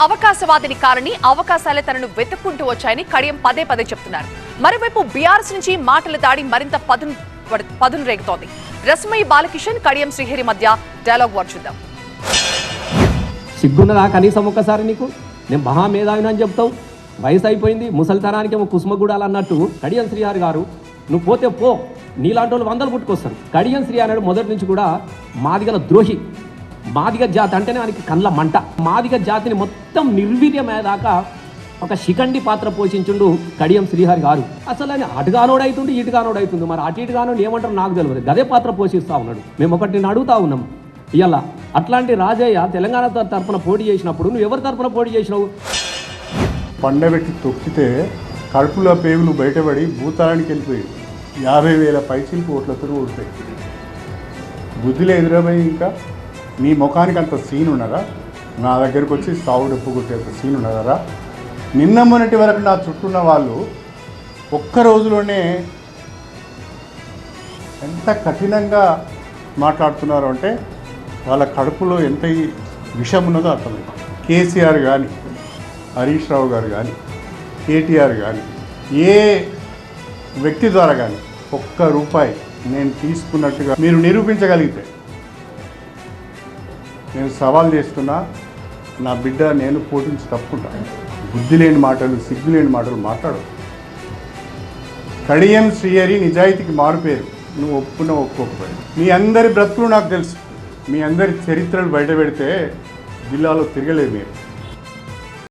అవకాశవాదిని కారని అవకాశాలే తనను వెతుక్కుంటూ వచ్చాయని కడియం పదే పదే చెప్తున్నారు. మరోవైపు బీఆర్ఎస్ నుంచి మాటల దాడి మరింత పదును రేగుతోంది. రస్మయి బాలకిషన్, కడియం శ్రీహరి మధ్య డైలాగ్ వార్ చూద్దాం. సిగ్గున్నదా కనీసం ఒక్కసారి నీకు? నేను మహామేధావిని అని చెప్తావు, వయసు అయిపోయింది, ముసలితనానికి ఏమో కుసుమగూడాలు అన్నట్టు. కడియం శ్రీహరి గారు, నువ్వు పోతే పో, నీలాంటి వాళ్ళు వందలు పుట్టుకొస్తారు. కడియం శ్రీ అన్నాడు మొదటి నుంచి కూడా మాదిగల ద్రోహి. మాదిగ జాతి అంటేనే ఆయనకి కళ్ళ మంట. మాదిగ జాతిని మొత్తం నిర్వీర్యమయ్యేదాకా ఒక శిఖండి పాత్ర పోషించుండు కడియం శ్రీహరి గారు. అసలు ఆయన అటుగానోడైతుండు ఇటుగానోడైతుంది. మరి అటు ఇటుగానోడు ఏమంటారు నాకు తెలియదు, గదే పాత్ర పోషిస్తూ ఉన్నాడు. మేము ఒకటి నేను అడుగుతా ఉన్నాం, ఇలా అట్లాంటి రాజయ్య తెలంగాణ తరఫున పోటీ చేసినప్పుడు నువ్వు ఎవరి తరఫున పోటీ చేసినావు? పండబెట్టి తొక్కితే కడుపులో పేగులు బయటపడి భూతాళానికి వెళ్ళిపోయింది. 50,000 పైచిలకు ఓట్లతో ఓడిపోయి బుద్ధిలో ఎదురపోయి ఇంకా మీ ముఖానికి అంత సీన్ ఉన్నదా? నా దగ్గరకు వచ్చి సాగు డప్పు కొట్టేంత సీన్ ఉన్నదరా? నిన్న మొన్నటి వరకు నా చుట్టూన్న వాళ్ళు ఒక్క రోజులోనే ఎంత కఠినంగా మాట్లాడుతున్నారు అంటే వాళ్ళ కడుపులో ఎంత విషం ఉన్నదో అర్థమైంది. కేసీఆర్ కానీ, హరీష్ రావు గారు కానీ, కేటీఆర్ కానీ, ఏ వ్యక్తి ద్వారా కానీ ఒక్క రూపాయి నేను తీసుకున్నట్టుగా మీరు నిరూపించగలిగితే నేను సవాల్ చేస్తున్నా, నా బిడ్డ నేను పోటీంచి తప్పుకుంటాను. బుద్ధి లేని మాటలు, సిగ్గు లేని మాటలు మాట్లాడు. కడియం శ్రీహరి నిజాయితీకి మారుపేరు. నువ్వు ఒప్పుకున్నా ఒప్పుకోకపోయి మీ అందరి బ్రతుకులు నాకు తెలుసు. మీ అందరి చరిత్రలు బయట పెడితే జిల్లాలో తిరగలేదు మీరు.